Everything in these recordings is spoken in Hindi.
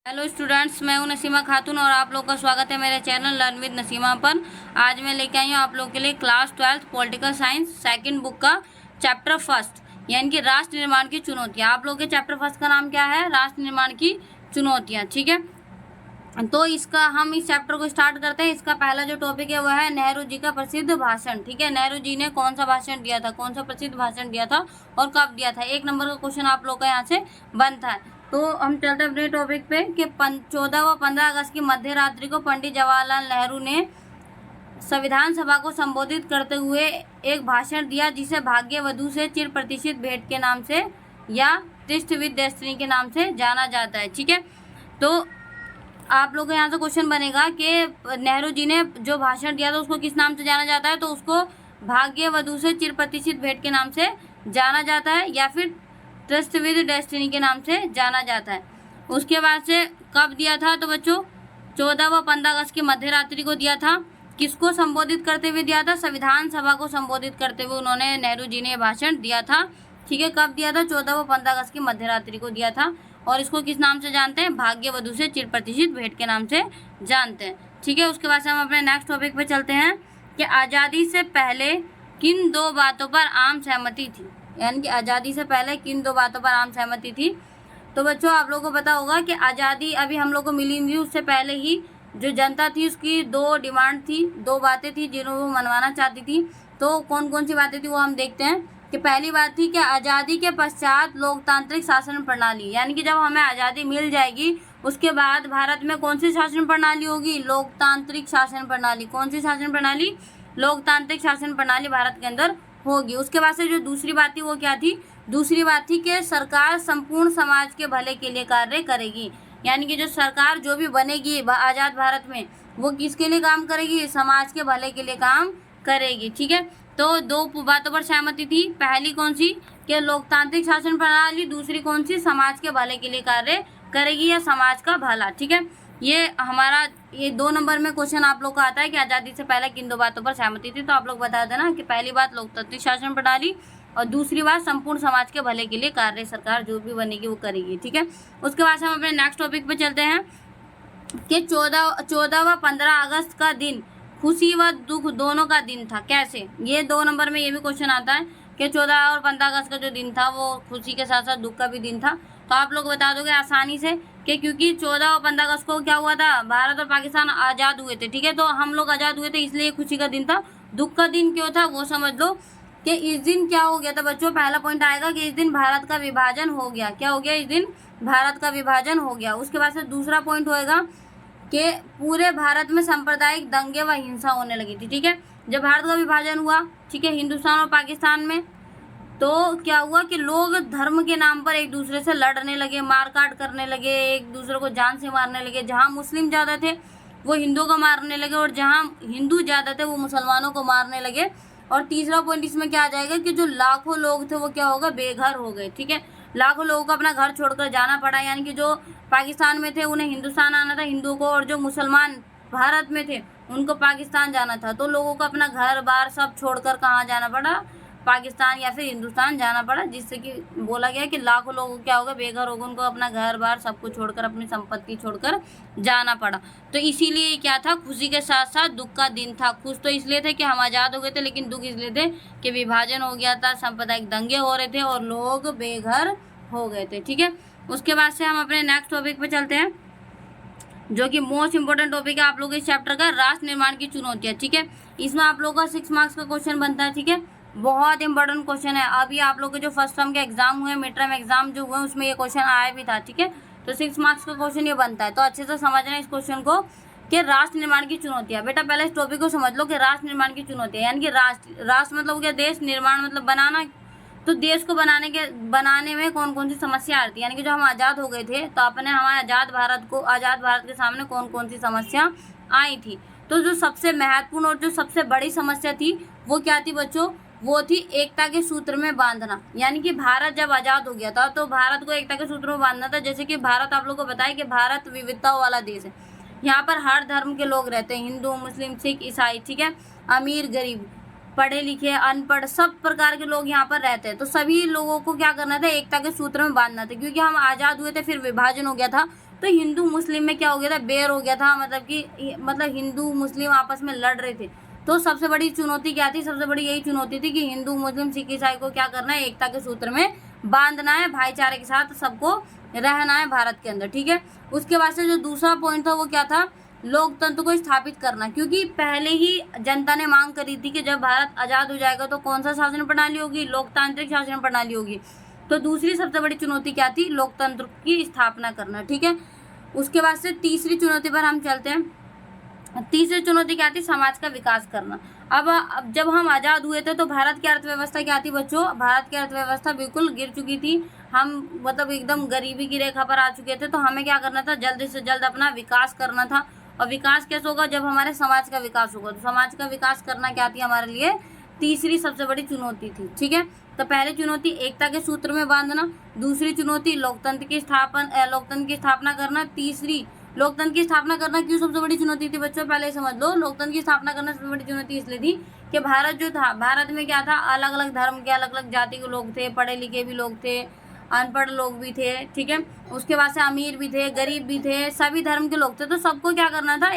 हेलो स्टूडेंट्स, मैं हूं नसीमा खातून और आप लोग का स्वागत है मेरे चैनल लर्न विद नसीमा पर। आज मैं लेके आई हूं आप लोग के लिए class 12 political science second book का चैप्टर फर्स्ट, यानी कि राष्ट्र निर्माण की चुनौतियां। आप लोग के चैप्टर फर्स्ट का नाम क्या है? राष्ट्र निर्माण की चुनौतियां। ठीक है, तो इसका हम इस चैप्टर को स्टार्ट करते हैं। इसका पहला जो टॉपिक है वह है नेहरू जी का प्रसिद्ध भाषण। ठीक है, नेहरू जी ने कौन सा भाषण दिया था, कौन सा प्रसिद्ध भाषण दिया था और कब दिया था? 1 नंबर का क्वेश्चन आप लोग का यहाँ से बनता है। तो हम चलते हैं अपने टॉपिक पे कि 14 व 15 अगस्त की मध्य रात्रि को पंडित जवाहरलाल नेहरू ने संविधान सभा को संबोधित करते हुए एक भाषण दिया, जिसे भाग्य वधु से चिर प्रतिष्ठित भेंट के नाम से या ट्रिस्ट विद डेस्टिनी के नाम से जाना जाता है। ठीक है, तो आप लोग को यहाँ से क्वेश्चन बनेगा कि नेहरू जी ने जो भाषण दिया था उसको किस नाम से जाना जाता है? तो उसको भाग्य वधु से चिर प्रतिष्ठित भेंट के नाम से जाना जाता है या फिर ट्रस्ट विद डेस्टिनी के नाम से जाना जाता है। उसके बाद से कब दिया था? तो बच्चों 14 व 15 अगस्त की मध्य रात्रि को दिया था। किसको संबोधित करते हुए दिया था? संविधान सभा को संबोधित करते हुए उन्होंने नेहरू जी ने भाषण दिया था। ठीक है, कब दिया था? 14 व 15 अगस्त की मध्य रात्रि को दिया था। और इसको किस नाम से जानते हैं? भाग्य वधु से चिर प्रतिष्ठित भेंट के नाम से जानते हैं। ठीक है, उसके बाद से हम अपने नेक्स्ट टॉपिक पे चलते हैं कि आज़ादी से पहले किन 2 बातों पर आम सहमति थी, यानी कि आज़ादी से पहले किन 2 बातों पर आम सहमति थी। तो बच्चों आप लोगों को पता होगा कि आज़ादी अभी हम लोग को मिली नहीं, उससे पहले ही जो जनता थी उसकी 2 डिमांड थी, 2 बातें थी जिन्हें वो मनवाना चाहती थी। तो कौन कौन सी बातें थी वो हम देखते हैं। कि पहली बात थी कि आज़ादी के पश्चात लोकतांत्रिक शासन प्रणाली, यानी कि जब हमें आज़ादी मिल जाएगी उसके बाद भारत में कौन सी शासन प्रणाली होगी? लोकतांत्रिक शासन प्रणाली। कौन सी शासन प्रणाली? लोकतांत्रिक शासन प्रणाली भारत के अंदर होगी। उसके बाद से जो दूसरी बात थी वो क्या थी? दूसरी बात थी कि सरकार संपूर्ण समाज के भले के लिए कार्य करेगी, यानी कि जो सरकार जो भी बनेगी आज़ाद भारत में वो किसके लिए काम करेगी? समाज के भले के लिए काम करेगी। ठीक है, तो 2 बातों पर सहमति थी। पहली कौन सी? कि लोकतांत्रिक शासन प्रणाली। दूसरी कौन सी? समाज के भले के लिए कार्य करेगी या समाज का भला। ठीक है, ये हमारा 2 नंबर में क्वेश्चन आप लोग का आता है कि आज़ादी से पहले किन 2 बातों पर सहमति थी। तो आप लोग बता देना कि पहली बात लोकतांत्रिक शासन प्रणाली और दूसरी बात संपूर्ण समाज के भले के लिए कार्य सरकार जो भी बनेगी वो करेगी। ठीक है, उसके बाद हम अपने नेक्स्ट टॉपिक पे चलते हैं कि 14 व 15 अगस्त का दिन खुशी व दुख दोनों का दिन था। कैसे? ये 2 नंबर में ये भी क्वेश्चन आता है कि 14 और 15 अगस्त का जो दिन था वो खुशी के साथ साथ दुख का भी दिन था। तो आप लोग बता दोगे आसानी से कि क्योंकि 14 और 15 अगस्त को क्या हुआ था? भारत और पाकिस्तान आज़ाद हुए थे। ठीक है, तो हम लोग आज़ाद हुए थे इसलिए खुशी का दिन था। दुख का दिन क्यों था वो समझ लो कि इस दिन क्या हो गया था बच्चों। पहला पॉइंट आएगा कि इस दिन भारत का विभाजन हो गया। क्या हो गया? इस दिन भारत का विभाजन हो गया। उसके बाद से दूसरा पॉइंट होएगा कि पूरे भारत में सांप्रदायिक दंगे व हिंसा होने लगी थी। ठीक है, जब भारत का विभाजन हुआ, ठीक है, हिंदुस्तान और पाकिस्तान में, तो क्या हुआ कि लोग धर्म के नाम पर एक दूसरे से लड़ने लगे, मारकाट करने लगे, एक दूसरे को जान से मारने लगे। जहाँ मुस्लिम ज़्यादा थे वो हिंदुओं को मारने लगे और जहाँ हिंदू ज़्यादा थे वो मुसलमानों को मारने लगे। और तीसरा पॉइंट इसमें क्या आ जाएगा कि जो लाखों लोग थे वो क्या होगा? बेघर हो गए। ठीक है, लाखों लोगों को अपना घर छोड़कर जाना पड़ा, यानी कि जो पाकिस्तान में थे उन्हें हिंदुस्तान आना था हिंदुओं को, और जो मुसलमान भारत में थे उनको पाकिस्तान जाना था। तो लोगों को अपना घर बार सब छोड़कर कहाँ जाना पड़ा? पाकिस्तान या फिर हिंदुस्तान जाना पड़ा, जिससे कि बोला गया कि लाखों लोगों को क्या होगा? बेघर होगा, उनको अपना घर बार सब कुछ छोड़कर अपनी संपत्ति छोड़कर जाना पड़ा। तो इसीलिए क्या था? खुशी के साथ साथ दुख का दिन था। खुश तो इसलिए थे कि हम आज़ाद हो गए थे, लेकिन दुख इसलिए थे कि विभाजन हो गया था, सांप्रदायिक दंगे हो रहे थे और लोग बेघर हो गए थे। ठीक है, उसके बाद से हम अपने नेक्स्ट टॉपिक पे चलते हैं जो कि मोस्ट इंपोर्टेंट टॉपिक है आप लोगों के इस चैप्टर का, राष्ट्र निर्माण की चुनौतियां। ठीक है, इसमें आप लोगों का 6 मार्क्स का क्वेश्चन बनता है। ठीक है, बहुत इंपॉर्टेंट क्वेश्चन है। अभी आप लोग के जो फर्स्ट टर्म के एग्जाम हुए, मिड टर्म एग्जाम जो हुए उसमें ये क्वेश्चन आया भी था। ठीक है, तो 6 मार्क्स का क्वेश्चन ये बनता है। तो अच्छे से समझना इस क्वेश्चन को कि राष्ट्र निर्माण की चुनौतियां। बेटा पहले इस टॉपिक को समझ लो कि राष्ट्र निर्माण की चुनौतियां, यानी कि राष्ट्र मतलब क्या? देश, निर्माण मतलब बनाना। तो देश को बनाने में कौन कौन सी समस्या आती है, यानी कि जो हम आज़ाद हो गए थे तो अपने हमारे आज़ाद भारत के सामने कौन कौन सी समस्या आई थी। तो जो सबसे महत्वपूर्ण और जो सबसे बड़ी समस्या थी वो क्या थी बच्चों? वो थी एकता के सूत्र में बांधना। यानी कि भारत जब आज़ाद हो गया था तो भारत को एकता के सूत्र में बांधना था। जैसे कि भारत, आप लोग को बताया कि भारत विविधताओं वाला देश है। यहाँ पर हर धर्म के लोग रहते हैं, हिंदू, मुस्लिम, सिख, ईसाई। ठीक है, अमीर, गरीब, पढ़े लिखे, अनपढ़, सब प्रकार के लोग यहाँ पर रहते हैं। तो सभी लोगों को क्या करना था? एकता के सूत्र में बांधना था। क्योंकि हम आज़ाद हुए थे, फिर विभाजन हो गया था, तो हिंदू मुस्लिम में क्या हो गया था, बैर हो गया था, मतलब हिंदू मुस्लिम आपस में लड़ रहे थे। तो सबसे बड़ी चुनौती क्या थी, सबसे बड़ी यही चुनौती थी कि हिंदू मुस्लिम सिख ईसाई को क्या करना है, एकता के सूत्र में बांधना है, भाईचारे के साथ सबको रहना है भारत के अंदर, ठीक है। उसके बाद से जो दूसरा पॉइंट था वो क्या था, लोकतंत्र को स्थापित करना, क्योंकि पहले ही जनता ने मांग करी थी कि जब भारत आज़ाद हो जाएगा तो कौन सा शासन प्रणाली होगी, लोकतांत्रिक शासन प्रणाली होगी। तो दूसरी सबसे बड़ी चुनौती क्या थी, लोकतंत्र की स्थापना करना, ठीक है। उसके बाद से तीसरी चुनौती पर हम चलते हैं। तीसरी चुनौती क्या थी, समाज का विकास करना। अब जब हम आज़ाद हुए थे तो भारत की अर्थव्यवस्था क्या थी बच्चों, भारत की अर्थव्यवस्था बिल्कुल गिर चुकी थी, हम मतलब एकदम गरीबी की रेखा पर आ चुके थे। तो हमें क्या करना था, जल्द से जल्द अपना विकास करना था। और विकास कैसे होगा, जब हमारे समाज का विकास होगा। तो समाज का विकास करना क्या थी हमारे लिए तीसरी सबसे बड़ी चुनौती थी, ठीक है। तो पहली चुनौती एकता के सूत्र में बांधना, दूसरी चुनौती लोकतंत्र की स्थापना करना, तीसरी लोकतंत्र की स्थापना करना क्यों सबसे बड़ी चुनौती थी बच्चों, पहले समझ लो। लोकतंत्र की स्थापना करना सबसे बड़ी चुनौती इसलिए थी कि भारत जो था, भारत में क्या था, अलग अलग धर्म के अलग अलग जाति के लोग थे, पढ़े लिखे भी लोग थे, अनपढ़ लोग भी थे, ठीक है। उसके बाद से अमीर भी थे, गरीब भी थे, सभी धर्म के लोग थे। तो सबको क्या करना था,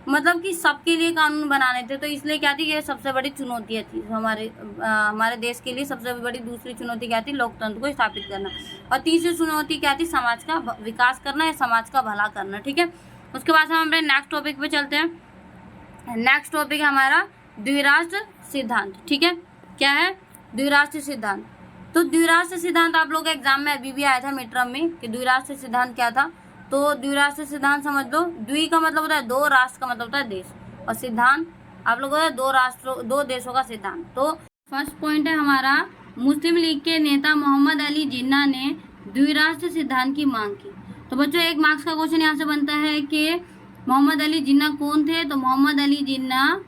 मतलब कि सबके लिए कानून बनाने थे। तो इसलिए क्या थी, ये सबसे बड़ी चुनौतियाँ थी हमारे देश के लिए। सबसे बड़ी दूसरी चुनौती क्या थी, लोकतंत्र को स्थापित करना। और तीसरी चुनौती क्या थी, समाज का विकास करना या समाज का भला करना, ठीक है। उसके बाद हम अपने नेक्स्ट टॉपिक पे चलते हैं। नेक्स्ट टॉपिक है हमारा द्विराष्ट्र सिद्धांत, ठीक है। क्या है, द्विराष्ट्र सिद्धांत। तो द्विराष्ट्र सिद्धांत आप लोग एग्जाम में अभी भी आया था मिड टर्म में कि द्विराष्ट्र सिद्धांत क्या था। तो द्विराष्ट्र सिद्धांत समझ लो, द्वि का मतलब होता है दो, राष्ट्र का मतलब होता है देश, और सिद्धांत आप लोगों का दो देशों का सिद्धांत। तो फर्स्ट पॉइंट है हमारा, मुस्लिम लीग के नेता मोहम्मद अली जिन्ना ने द्विराष्ट्र सिद्धांत की मांग की। तो बच्चों एक मार्क्स का क्वेश्चन यहाँ से बनता है कि मोहम्मद अली जिन्ना कौन थे। तो मोहम्मद अली जिन्ना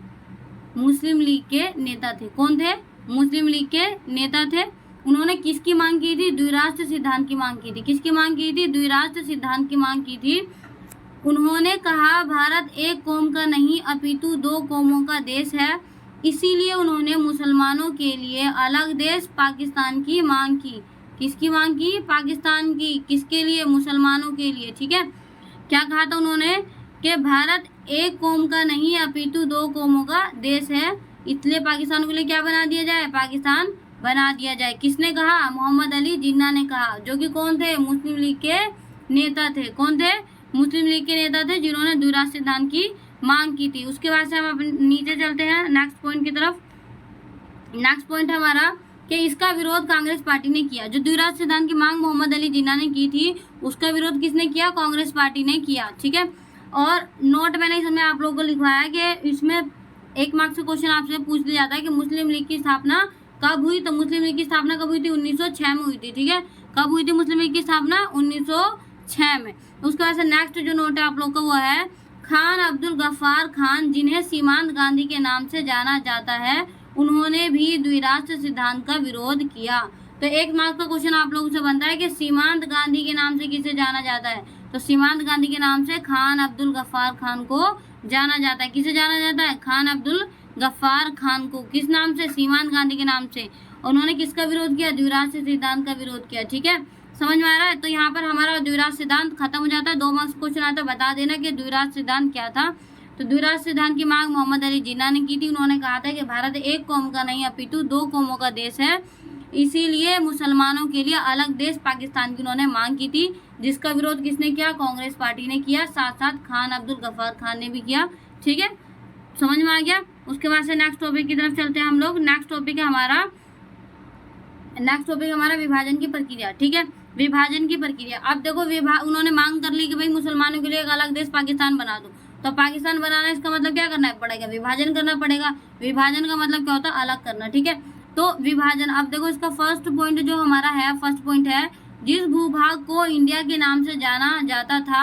मुस्लिम लीग के नेता थे। कौन थे, मुस्लिम लीग के नेता थे। उन्होंने किसकी मांग की थी, द्विराष्ट्र सिद्धांत की मांग की थी। किसकी मांग की थी, द्विराष्ट्र सिद्धांत की मांग की थी। उन्होंने कहा भारत एक कौम का नहीं अपितु दो कौमों का देश है, इसीलिए उन्होंने मुसलमानों के लिए अलग देश पाकिस्तान की मांग की। किसकी मांग की, पाकिस्तान की। किसके लिए, मुसलमानों के लिए, ठीक है। क्या कहा था उन्होंने कि भारत एक कौम का नहीं अपितु दो कौमों का देश है, इसलिए पाकिस्तान के लिए क्या बना दिया जाए, पाकिस्तान बना दिया जाए। किसने कहा, मोहम्मद अली जिन्ना ने कहा, जो कि कौन थे, मुस्लिम लीग के नेता थे। कौन थे, मुस्लिम लीग के नेता थे, जिन्होंने द्विराष्ट्र सिद्धांत की मांग की थी। उसके बाद से हम नीचे चलते हैं नेक्स्ट पॉइंट की तरफ। नेक्स्ट पॉइंट हमारा कि इसका विरोध कांग्रेस पार्टी ने किया। जो द्विराष्ट्र सिद्धांत की मांग मोहम्मद अली जिन्ना ने की थी, उसका विरोध किसने किया, कांग्रेस पार्टी ने किया, ठीक है। और नोट मैंने इसमें आप लोगों को लिखवाया कि इसमें एक मार्क्स का क्वेश्चन आपसे पूछ लिया जाता है कि मुस्लिम लीग की स्थापना कब हुई। तो मुस्लिम लीग की स्थापना कब हुई थी, 1906 में हुई थी, ठीक है। कब हुई थी मुस्लिम लीग की स्थापना, 1906 में। उसके बाद से नेक्स्ट जो नोट है आप लोग का वो है, खान अब्दुल गफ्फार खान, जिन्हें सीमांत गांधी के नाम से जाना जाता है, उन्होंने भी द्विराष्ट्र सिद्धांत का विरोध किया। तो एक मार्क्स का क्वेश्चन आप लोगों से बनता है कि सीमांत गांधी के नाम से किसे जाना जाता है। तो सीमांत गांधी के नाम से खान अब्दुल गफ्फार खान को जाना जाता है। किसे जाना जाता है, खान अब्दुल गफ्फार खान को। किस नाम से, सीमांत गांधी के नाम से। उन्होंने किसका विरोध किया, द्विराष्ट्र सिद्धांत का विरोध किया, ठीक है। समझ में आ रहा है। तो यहाँ पर हमारा द्विराष्ट्र सिद्धांत खत्म हो जाता है। 2 मार्क्स क्वेश्चन आता है, बता देना कि द्विराष्ट्र सिद्धांत क्या था। तो द्विराष्ट्र सिद्धांत की मांग मोहम्मद अली जिन्ना ने की थी। उन्होंने कहा था कि भारत एक कौम का नहीं अपितु दो कौमों का देश है, इसीलिए मुसलमानों के लिए अलग देश पाकिस्तान की उन्होंने मांग की थी, जिसका विरोध किसने किया, कांग्रेस पार्टी ने किया, साथ साथ खान अब्दुल गफ्फार खान ने भी किया, ठीक है। समझ में आ गया। उसके बाद से नेक्स्ट टॉपिक की तरफ चलते हैं हम लोग। नेक्स्ट टॉपिक हमारा विभाजन की प्रक्रिया, ठीक है। विभाजन की प्रक्रिया। अब देखो उन्होंने मांग कर ली कि भाई मुसलमानों के लिए एक अलग देश पाकिस्तान बना दो। तो पाकिस्तान बनाना, इसका मतलब क्या करना पड़ेगा, विभाजन करना पड़ेगा। विभाजन का मतलब क्या होता है, अलग करना, ठीक है। तो विभाजन, अब देखो इसका फर्स्ट पॉइंट जो हमारा है, फर्स्ट पॉइंट है, जिस भूभाग को इंडिया के नाम से जाना जाता था,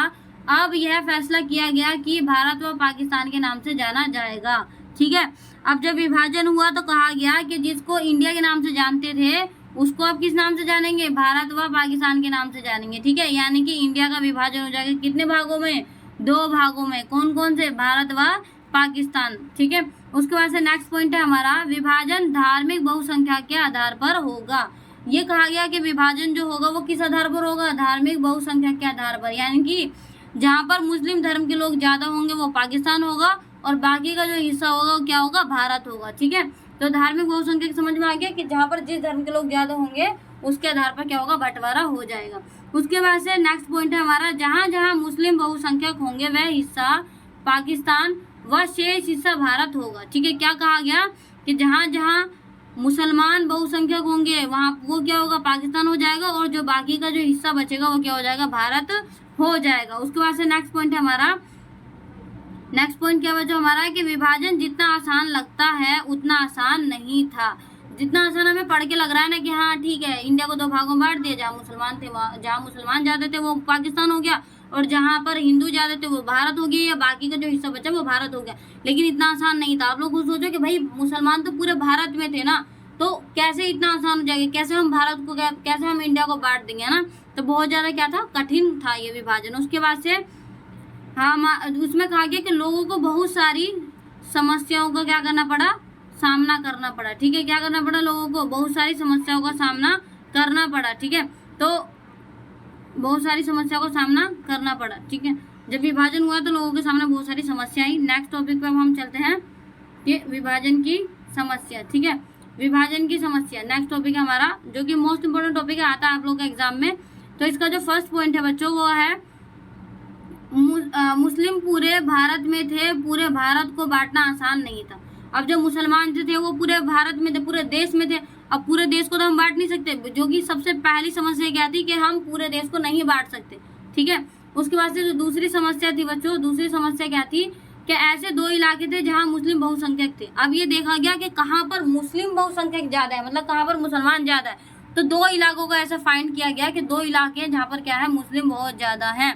अब यह फैसला किया गया कि भारत व पाकिस्तान के नाम से जाना जाएगा, ठीक है। अब जब विभाजन हुआ तो कहा गया कि जिसको इंडिया के नाम से जानते थे उसको अब किस नाम से जानेंगे, भारत व पाकिस्तान के नाम से जानेंगे, ठीक है। यानी कि इंडिया का विभाजन हो जाएगा कितने भागों में, 2 भागों में। कौन कौन से, भारत व पाकिस्तान, ठीक है। उसके बाद से नेक्स्ट पॉइंट है हमारा, विभाजन धार्मिक बहुसंख्या के आधार पर होगा। ये कहा गया कि विभाजन जो होगा वो किस आधार पर होगा, धार्मिक बहुसंख्या के आधार पर। यानी कि जहाँ पर मुस्लिम धर्म के लोग ज्यादा होंगे वो पाकिस्तान होगा, और बाकी का जो हिस्सा होगा वो क्या होगा, भारत होगा। ठीक है, तो धार्मिक बहुसंख्यक समझ में आ गया कि जहाँ पर जिस धर्म के लोग ज्यादा होंगे उसके आधार पर क्या होगा, बंटवारा हो जाएगा। उसके बाद से नेक्स्ट पॉइंट है हमारा, जहाँ जहाँ मुस्लिम बहुसंख्यक होंगे वह हिस्सा पाकिस्तान व शेष हिस्सा भारत होगा। ठीक है, क्या कहा गया कि जहाँ जहाँ मुसलमान बहुसंख्यक होंगे वहाँ वो क्या होगा, पाकिस्तान हो जाएगा, और जो बाकी का जो हिस्सा बचेगा वो क्या हो जाएगा, भारत हो जाएगा। उसके बाद से नेक्स्ट पॉइंट है हमारा, नेक्स्ट पॉइंट क्या बचा हमारा कि विभाजन जितना आसान लगता है उतना आसान नहीं था। जितना आसान हमें पढ़ के लग रहा है ना कि हाँ ठीक है, इंडिया को दो भागों में बांट दिया, जहाँ मुसलमान थे जहाँ मुसलमान ज्यादा थे वो पाकिस्तान हो गया, और जहाँ पर हिंदू ज्यादा थे वो भारत हो गया, या बाकी का जो हिस्सा बचा वो भारत हो गया। लेकिन इतना आसान नहीं था। आप लोग खुद सोचो कि भाई मुसलमान तो पूरे भारत में थे ना, तो कैसे इतना आसान हो जाएगा, कैसे हम भारत को, कैसे हम इंडिया को बांट देंगे, है ना। तो बहुत ज्यादा क्या था, कठिन था ये विभाजन। उसके बाद से हाँ उसमें कहा गया कि लोगों को बहुत सारी समस्याओं का क्या करना पड़ा, सामना करना पड़ा। ठीक है, क्या करना पड़ा, लोगों को बहुत सारी समस्याओं का सामना करना पड़ा। ठीक है, तो बहुत सारी समस्याओं का सामना करना पड़ा। ठीक है, जब विभाजन हुआ तो लोगों के सामने बहुत सारी समस्या आई। नेक्स्ट टॉपिक पे हम चलते हैं कि विभाजन की समस्या। ठीक है, विभाजन की समस्या नेक्स्ट टॉपिक है हमारा, जो कि मोस्ट इंपोर्टेंट टॉपिक है, आता है आप लोग के एग्जाम में। तो इसका जो फर्स्ट पॉइंट है बच्चों वो है मुस्लिम पूरे भारत में थे, पूरे भारत को बांटना आसान नहीं था। अब जो मुसलमान जो थे वो पूरे भारत में थे, पूरे देश में थे। अब पूरे देश को तो हम बांट नहीं सकते, जो कि सबसे पहली समस्या क्या थी कि हम पूरे देश को नहीं बांट सकते। ठीक है, उसके बाद से जो दूसरी समस्या थी बच्चों, दूसरी समस्या क्या थी कि ऐसे दो इलाके थे जहां मुस्लिम बहुसंख्यक थे। अब ये देखा गया कि कहाँ पर मुस्लिम बहुसंख्यक ज्यादा है, मतलब कहाँ पर मुसलमान ज्यादा है। तो दो इलाकों को ऐसा फाइंड किया गया कि दो इलाके जहाँ पर क्या है, मुस्लिम बहुत ज्यादा है,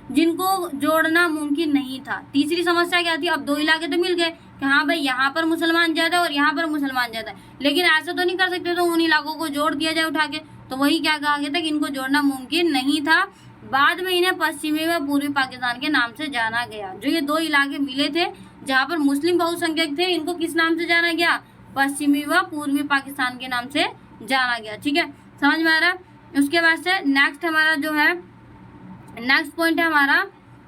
जिनको जोड़ना मुमकिन नहीं था। तीसरी समस्या क्या थी, अब दो इलाके तो मिल गए कि हाँ भाई यहाँ पर मुसलमान ज्यादा और यहाँ पर मुसलमान ज्यादा है, लेकिन ऐसा तो नहीं कर सकते तो उन इलाकों को जोड़ दिया जाए उठा के। तो वही क्या कहा गया था कि इनको जोड़ना मुमकिन नहीं था। बाद में इन्हें पश्चिमी व पूर्वी पाकिस्तान के नाम से जाना गया। जो ये दो इलाके मिले थे जहाँ पर मुस्लिम बहुसंख्यक थे, इनको किस नाम से जाना गया, पश्चिमी व पूर्वी पाकिस्तान के नाम से जाना गया। ठीक है, समझ में आ रहा है। उसके बाद से नेक्स्ट हमारा जो है, नेक्स्ट पॉइंट है हमारा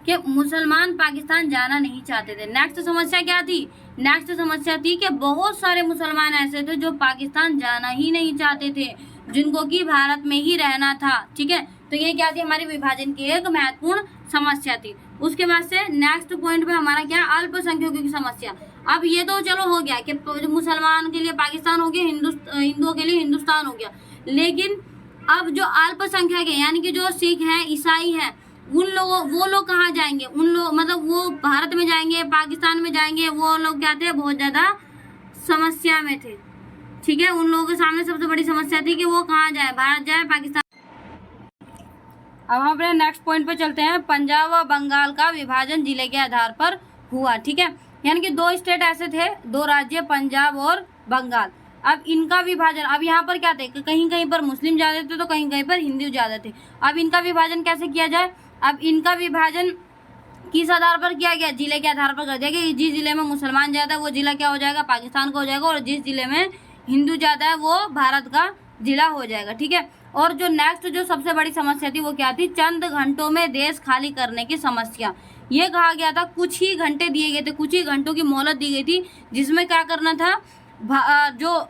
कि मुसलमान पाकिस्तान जाना नहीं चाहते थे। नेक्स्ट समस्या क्या थी, नेक्स्ट समस्या थी कि बहुत सारे मुसलमान ऐसे थे जो पाकिस्तान जाना ही नहीं चाहते थे, जिनको कि भारत में ही रहना था। ठीक है, तो ये क्या थी, हमारी विभाजन की एक महत्वपूर्ण समस्या थी। उसके बाद से नेक्स्ट पॉइंट पे हमारा क्या, अल्पसंख्यकों की समस्या। अब ये तो चलो हो गया कि मुसलमान के लिए पाकिस्तान हो गया, हिंदुओं के लिए हिंदुस्तान हो गया, लेकिन अब जो अल्पसंख्यक है यानी कि जो सिख हैं, ईसाई हैं, उन लोगों, वो लोग कहाँ जाएंगे, उन लोग मतलब वो भारत में जाएंगे, पाकिस्तान में जाएंगे, वो लोग क्या थे, बहुत ज्यादा समस्या में थे। ठीक है, उन लोगों के सामने सबसे बड़ी समस्या थी कि वो कहाँ जाए, भारत जाए, पाकिस्तान। अब हम अपने नेक्स्ट पॉइंट पे चलते हैं, पंजाब व बंगाल का विभाजन जिले के आधार पर हुआ। ठीक है, यानी कि दो स्टेट ऐसे थे, दो राज्य, पंजाब और बंगाल। अब इनका विभाजन, अब यहाँ पर क्या थे, कहीं कहीं पर मुस्लिम ज्यादा थे तो कहीं कहीं पर हिंदू ज्यादा थे। अब इनका विभाजन कैसे किया जाए, अब इनका विभाजन किस आधार पर किया गया, जिले के आधार पर कर दिया गया। जिस जिले में मुसलमान ज्यादा है वो जिला क्या हो जाएगा, पाकिस्तान का हो जाएगा, और जिस जिले में हिंदू ज्यादा है वो भारत का जिला हो जाएगा। ठीक है, और जो नेक्स्ट जो सबसे बड़ी समस्या थी वो क्या थी, चंद घंटों में देश खाली करने की समस्या। ये कहा गया था, कुछ ही घंटे दिए गए थे, कुछ ही घंटों की मोहलत दी गई थी, जिसमें क्या करना था, जो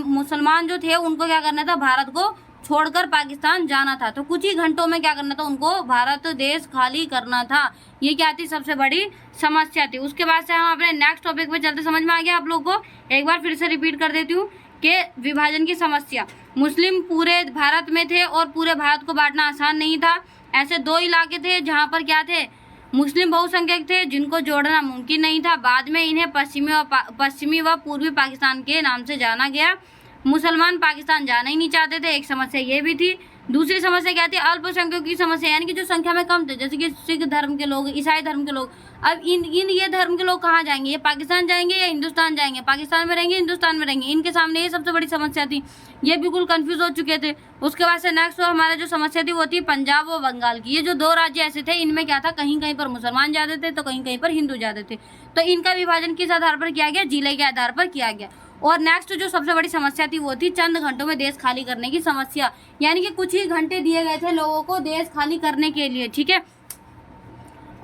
मुसलमान जो थे उनको क्या करना था, भारत को छोड़कर पाकिस्तान जाना था। तो कुछ ही घंटों में क्या करना था, उनको भारत देश खाली करना था। ये क्या थी, सबसे बड़ी समस्या थी। उसके बाद से हम अपने नेक्स्ट टॉपिक पे चलते, समझ में आ गया आप लोग को, एक बार फिर से रिपीट कर देती हूँ कि विभाजन की समस्या, मुस्लिम पूरे भारत में थे और पूरे भारत को बांटना आसान नहीं था। ऐसे दो इलाके थे जहाँ पर क्या थे, मुस्लिम बहुसंख्यक थे, जिनको जोड़ना मुमकिन नहीं था। बाद में इन्हें पश्चिमी व पूर्वी पाकिस्तान के नाम से जाना गया। मुसलमान पाकिस्तान जाना ही नहीं चाहते थे, एक समस्या ये भी थी। दूसरी समस्या क्या थी, अल्पसंख्यकों की समस्या, यानी कि जो संख्या में कम थे, जैसे कि सिख धर्म के लोग, ईसाई धर्म के लोग। अब इन ये धर्म के लोग कहाँ जाएंगे, ये पाकिस्तान जाएंगे या हिंदुस्तान जाएंगे, पाकिस्तान में रहेंगे, हिंदुस्तान में रहेंगे, इनके सामने ये सबसे बड़ी समस्या थी। ये बिल्कुल कंफ्यूज हो चुके थे। उसके बाद से नेक्स्ट हमारा जो समस्या थी वो थी पंजाब व बंगाल की। ये जो दो राज्य ऐसे थे, इनमें क्या था, कहीं कहीं पर मुसलमान ज्यादा थे तो कहीं कहीं पर हिंदू ज्यादा थे। तो इनका विभाजन किस आधार पर किया गया, जिले के आधार पर किया गया। और नेक्स्ट जो सबसे बड़ी समस्या थी वो थी चंद घंटों में देश खाली करने की समस्या, यानी कि कुछ ही घंटे दिए गए थे लोगों को देश खाली करने के लिए। ठीक है,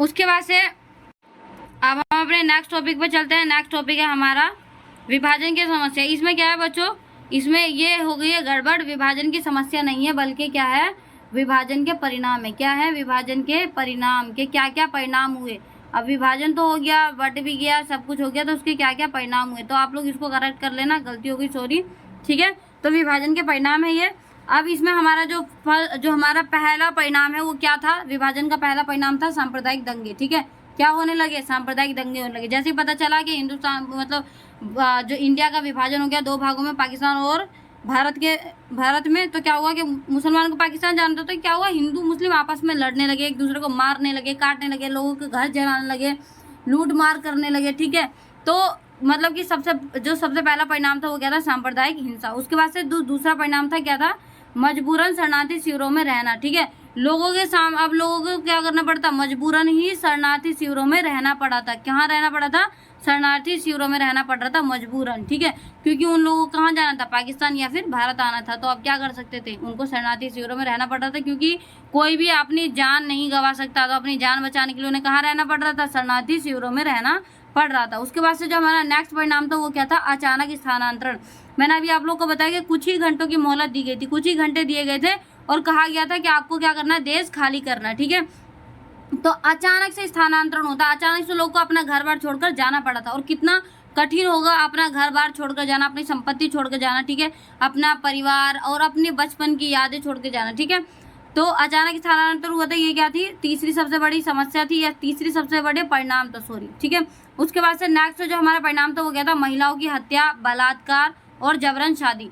उसके बाद से अब हम अपने नेक्स्ट टॉपिक पे चलते हैं। नेक्स्ट टॉपिक है हमारा विभाजन की समस्या। इसमें क्या है बच्चों, इसमें ये हो गई है गड़बड़, विभाजन की समस्या नहीं है बल्कि क्या है, विभाजन के परिणाम है। क्या है, विभाजन के परिणाम के क्या क्या परिणाम हुए। अब विभाजन तो हो गया, बट भी गया, सब कुछ हो गया, तो उसके क्या क्या परिणाम हुए। तो आप लोग इसको करेक्ट कर लेना, गलती हो गई सॉरी, ठीक है। तो विभाजन के परिणाम है ये। अब इसमें हमारा जो हमारा पहला परिणाम है वो क्या था, विभाजन का पहला परिणाम था सांप्रदायिक दंगे, ठीक है। क्या होने लगे, सांप्रदायिक दंगे होने लगे। जैसे ही पता चला कि हिंदुस्तान मतलब जो इंडिया का विभाजन हो गया दो भागों में, पाकिस्तान और भारत में, तो क्या हुआ कि मुसलमानों को पाकिस्तान जाना था, तो क्या हुआ, हिंदू मुस्लिम आपस में लड़ने लगे, एक दूसरे को मारने लगे, काटने लगे, लोगों के घर जलाने लगे, लूट मार करने लगे, ठीक है। तो मतलब कि सबसे पहला परिणाम था वो क्या था, सांप्रदायिक हिंसा। उसके बाद से दूसरा परिणाम था क्या था, मजबूरन शरणार्थी शिविरों में रहना, ठीक है। अब लोगों को क्या करना पड़ता, मजबूरन ही शरणार्थी शिविरों में रहना पड़ा था। कहाँ रहना पड़ा था, शरणार्थी शिविरों में रहना पड़ रहा था मजबूरन, ठीक है। क्योंकि उन लोगों को कहाँ जाना था, पाकिस्तान या फिर भारत आना था। तो अब क्या कर सकते थे, उनको शरणार्थी शिविरों में रहना पड़ रहा था, क्योंकि कोई भी अपनी जान नहीं गंवा सकता। तो अपनी जान बचाने के लिए उन्हें कहाँ रहना पड़ रहा था, शरणार्थी शिविरों में रहना पड़ रहा था। उसके बाद से जो हमारा नेक्स्ट परिणाम था वो क्या था, अचानक स्थानांतरण। मैंने अभी आप लोग को बताया कि कुछ ही घंटों की मोहलत दी गई थी, कुछ ही घंटे दिए गए थे और कहा गया था कि आपको क्या करना है, देश खाली करना है, ठीक है। तो अचानक से स्थानांतरण होता, अचानक से लोग को अपना घर बार छोड़कर जाना पड़ा था। और कितना कठिन होगा अपना घर बार छोड़कर जाना, अपनी संपत्ति छोड़कर जाना, ठीक है, अपना परिवार और अपने बचपन की यादें छोड़कर जाना, ठीक है। तो अचानक स्थानांतरण हुआ था, ये क्या थी, तीसरी सबसे बड़ी समस्या थी, या तीसरी सबसे बड़े परिणाम था सॉरी, ठीक है। उसके बाद से नेक्स्ट जो हमारा परिणाम था वो क्या था, महिलाओं की हत्या, बलात्कार और जबरन शादी।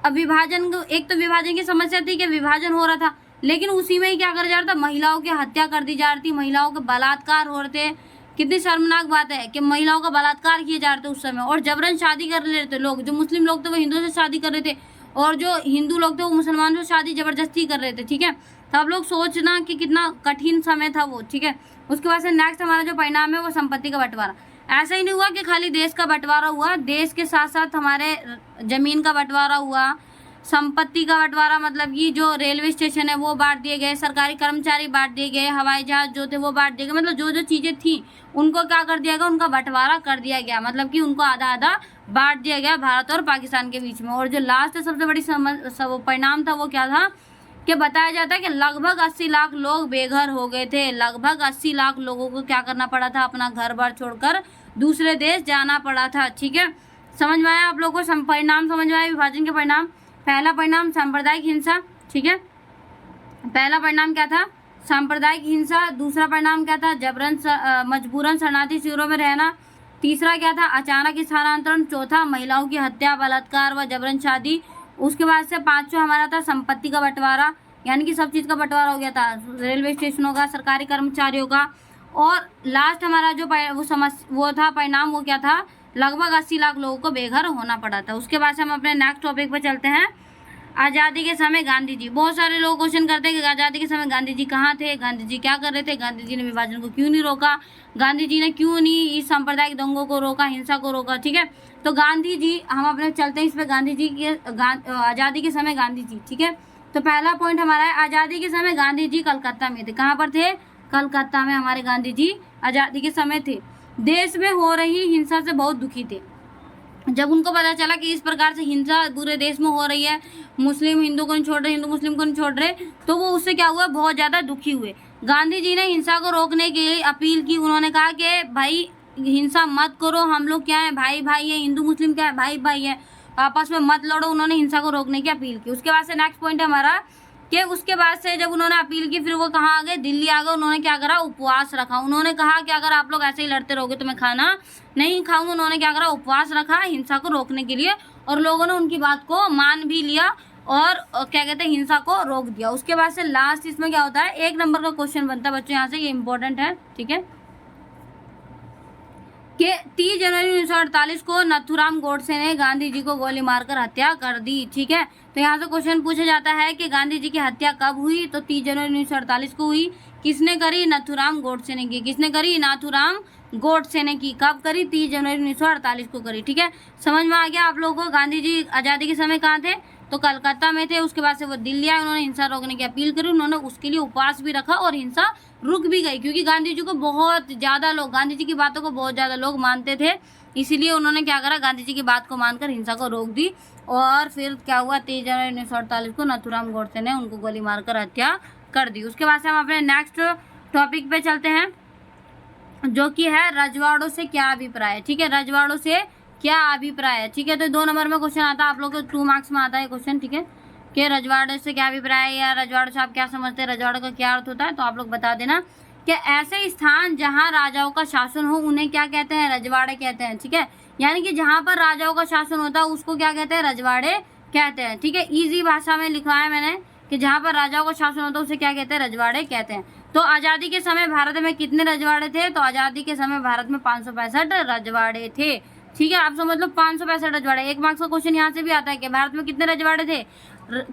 अब विभाजन, एक तो विभाजन की समस्या थी कि विभाजन हो रहा था, लेकिन उसी में ही क्या कर जा रहा था, महिलाओं की हत्या कर दी जा रही थी, महिलाओं के बलात्कार हो रहे थे। कितनी शर्मनाक बात है कि महिलाओं का बलात्कार किए जा रहे थे उस समय, और जबरन शादी कर ले रहे थे लोग। जो मुस्लिम लोग थे वो हिंदुओं से शादी कर रहे थे, और जो हिंदू लोग थे वो मुसलमानों से शादी जबरदस्ती कर रहे थे, ठीक है। तो आप लोग सोचना कि कितना कठिन समय था वो, ठीक है। उसके बाद से नेक्स्ट हमारा जो परिणाम है वो संपत्ति का बंटवारा। ऐसा ही नहीं हुआ कि खाली देश का बंटवारा हुआ, देश के साथ साथ हमारे जमीन का बंटवारा हुआ, संपत्ति का बंटवारा, मतलब कि जो रेलवे स्टेशन है वो बांट दिए गए, सरकारी कर्मचारी बांट दिए गए, हवाई जहाज जो थे वो बांट दिए गए, मतलब जो जो चीज़ें थी उनको क्या कर दिया गया, उनका बंटवारा कर दिया गया, मतलब कि उनको आधा आधा बांट दिया गया भारत और पाकिस्तान के बीच में। और जो लास्ट सबसे बड़ी परिणाम था वो क्या था कि बताया जाता है कि लगभग 80 लाख लोग बेघर हो गए थे। लगभग 80 लाख लोगों को क्या करना पड़ा था, अपना घर बार छोड़कर दूसरे देश जाना पड़ा था, ठीक है। समझ में आया आप लोगों को, परिणाम समझ में आया विभाजन के परिणाम। पहला परिणाम सांप्रदायिक हिंसा, ठीक है, पहला परिणाम क्या था, सांप्रदायिक हिंसा। दूसरा परिणाम क्या था, मजबूरन शरणार्थी शिविरों में रहना। तीसरा क्या था, अचानक स्थानांतरण। चौथा महिलाओं की हत्या, बलात्कार व जबरन शादी। उसके बाद से पांचवा हमारा था संपत्ति का बंटवारा, यानी कि सब चीज़ का बंटवारा हो गया था, रेलवे स्टेशनों का, सरकारी कर्मचारियों का। और लास्ट हमारा जो वो था परिणाम, वो क्या था, लगभग 80 लाख लोगों को बेघर होना पड़ा था। उसके बाद से हम अपने नेक्स्ट टॉपिक पर चलते हैं, आज़ादी के समय गांधी जी। बहुत सारे लोग क्वेश्चन करते हैं कि आज़ादी के समय गांधी जी कहाँ थे, गांधी जी क्या कर रहे थे, गांधी जी ने विभाजन को क्यों नहीं रोका, गांधी जी ने क्यों नहीं इस सांप्रदायिक दंगों को रोका, हिंसा को रोका, ठीक है। तो गांधी जी, हम अपने चलते हैं इस पर, गांधी जी के आज़ादी के समय गांधी जी, ठीक है। तो पहला पॉइंट हमारा है, आज़ादी के समय गांधी जी कलकत्ता में थे। कहाँ पर थे, कलकत्ता में हमारे गांधी जी आज़ादी के समय थे। देश में हो रही हिंसा से बहुत दुखी थे। जब उनको पता चला कि इस प्रकार से हिंसा पूरे देश में हो रही है, मुस्लिम हिंदू को नहीं छोड़ रहे, हिंदू मुस्लिम को नहीं छोड़ रहे, तो वो उससे क्या हुआ, बहुत ज़्यादा दुखी हुए। गांधी जी ने हिंसा को रोकने के लिए अपील की। उन्होंने कहा कि भाई हिंसा मत करो, हम लोग क्या है, भाई भाई है, हिंदू मुस्लिम क्या है, भाई भाई है, आपस में मत लड़ो। उन्होंने हिंसा को रोकने की अपील की। उसके बाद से नेक्स्ट पॉइंट है हमारा कि उसके बाद से जब उन्होंने अपील की, फिर वो कहाँ आ गए, दिल्ली आ गए। उन्होंने क्या करा, उपवास रखा। उन्होंने कहा कि अगर आप लोग ऐसे ही लड़ते रहोगे तो मैं खाना नहीं खाऊंगा। उन्होंने क्या करा, उपवास रखा हिंसा को रोकने के लिए, और लोगों ने उनकी बात को मान भी लिया और क्या कहते हैं, हिंसा को रोक दिया। उसके बाद से लास्ट इसमें क्या होता है, 1 नंबर का क्वेश्चन बनता है बच्चों यहाँ से, ये इंपॉर्टेंट है, ठीक है, कि 30 जनवरी 1948 को नथुराम गोडसे ने गांधी जी को गोली मारकर हत्या कर दी, ठीक है। तो यहाँ से क्वेश्चन पूछा जाता है कि गांधी जी की हत्या कब हुई, तो 30 जनवरी 1948 को हुई। किसने करी, नथुराम गोडसे ने की। किसने करी, नाथुराम गोडसे ने की। कब करी, 30 जनवरी 1948 को करी, ठीक है। समझ में आ गया आप लोगों को। गांधी जी आज़ादी के समय कहाँ थे, तो तो कलकत्ता में थे, उसके बाद से वो दिल्ली आए, उन्होंने हिंसा रोकने की अपील करी, उन्होंने उसके लिए उपवास भी रखा और हिंसा रुक भी गई, क्योंकि गांधी जी को बहुत ज़्यादा लोग, गांधी जी की बातों को बहुत ज़्यादा लोग मानते थे, इसीलिए उन्होंने क्या करा, गांधी जी की बात को मानकर हिंसा को रोक दी। और फिर क्या हुआ, 23 जनवरी 1948 को नाथूराम गोडसे ने उनको गोली मारकर हत्या कर दी। उसके बाद से हम अपने नेक्स्ट टॉपिक पे चलते हैं, जो कि है रजवाड़ों से क्या अभिप्राय है। ठीक है, रजवाड़ों से क्या अभिप्राय है। ठीक है, तो 2 नंबर में क्वेश्चन आता है, आप लोग को 2 मार्क्स में आता है क्वेश्चन। ठीक है, कि रजवाड़ों से क्या अभिप्राय है, या रजवाड़ों से आप क्या समझते हैं, रजवाड़ों का क्या अर्थ होता है, तो आप लोग बता देना कि ऐसे स्थान जहां राजाओं का शासन हो उन्हें क्या कहते हैं, रजवाड़े कहते हैं। ठीक है, यानी कि जहां पर राजाओं का शासन होता है उसको क्या कहते हैं, रजवाड़े कहते हैं। ठीक है, इजी भाषा में लिखा है मैंने कि जहां पर राजाओं का शासन होता है उसे क्या कहते हैं, रजवाड़े कहते हैं। तो आज़ादी के समय भारत में कितने रजवाड़े थे, तो आज़ादी के समय भारत में 565 रजवाड़े थे। ठीक है, आप समझ लो 565 रजवाड़े। 1 मार्क्स का क्वेश्चन यहाँ से भी आता है कि भारत में कितने रजवाड़े थे,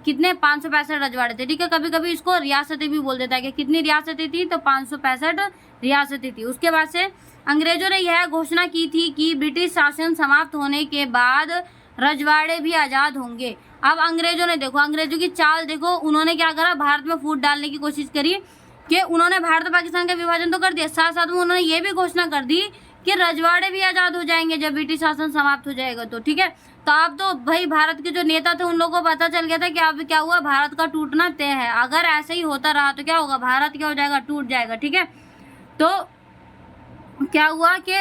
कितने 565 रजवाड़े थे। ठीक है, कभी कभी इसको रियासतें भी बोल देता है कि कितनी रियासतें थी, तो 565 रियासतें थी। उसके बाद से अंग्रेजों ने यह घोषणा की थी कि ब्रिटिश शासन समाप्त होने के बाद रजवाड़े भी आज़ाद होंगे। अब अंग्रेजों ने देखो, अंग्रेजों की चाल देखो, उन्होंने क्या करा, भारत में फूट डालने की कोशिश करी कि उन्होंने भारत और पाकिस्तान का विभाजन तो कर दिया, साथ साथ में उन्होंने ये भी घोषणा कर दी कि रजवाड़े भी आज़ाद हो जाएंगे जब ब्रिटिश शासन समाप्त हो जाएगा। तो ठीक है, तो अब तो भाई भारत के जो नेता थे उन लोगों को पता चल गया था कि अब क्या हुआ, भारत का टूटना तय है। अगर ऐसे ही होता रहा तो क्या होगा, भारत क्या हो जाएगा, टूट जाएगा। ठीक है, तो क्या हुआ कि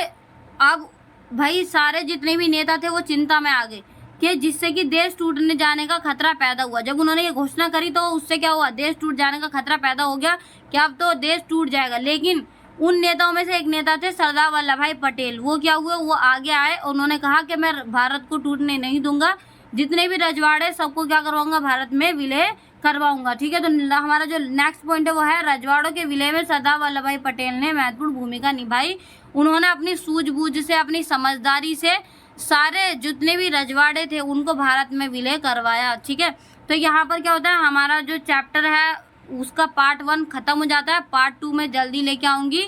अब भाई सारे जितने भी नेता थे वो चिंता में आ गए कि जिससे कि देश टूटने जाने का खतरा पैदा हुआ। जब उन्होंने ये घोषणा करी तो उससे क्या हुआ, देश टूट जाने का खतरा पैदा हो गया कि अब तो देश टूट जाएगा। लेकिन उन नेताओं में से एक नेता थे सरदार वल्लभ भाई पटेल। वो क्या हुए, वो आगे आए, उन्होंने कहा कि मैं भारत को टूटने नहीं दूंगा, जितने भी रजवाड़े सबको क्या करवाऊंगा, भारत में विलय करवाऊंगा। ठीक है, तो हमारा जो नेक्स्ट पॉइंट है वो है रजवाड़ों के विलय में सरदार वल्लभ भाई पटेल ने महत्वपूर्ण भूमिका निभाई। उन्होंने अपनी सूझबूझ से, अपनी समझदारी से सारे जितने भी रजवाड़े थे उनको भारत में विलय करवाया। ठीक है, तो यहाँ पर क्या होता है, हमारा जो चैप्टर है उसका पार्ट 1 खत्म हो जाता है। पार्ट 2 में जल्दी लेके आऊँगी।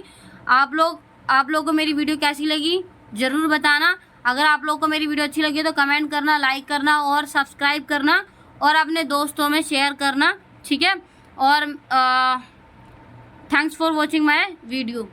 आप लोग को मेरी वीडियो कैसी लगी ज़रूर बताना। अगर आप लोग को मेरी वीडियो अच्छी लगी तो कमेंट करना, लाइक करना और सब्सक्राइब करना और अपने दोस्तों में शेयर करना। ठीक है, और thanks for watching my video.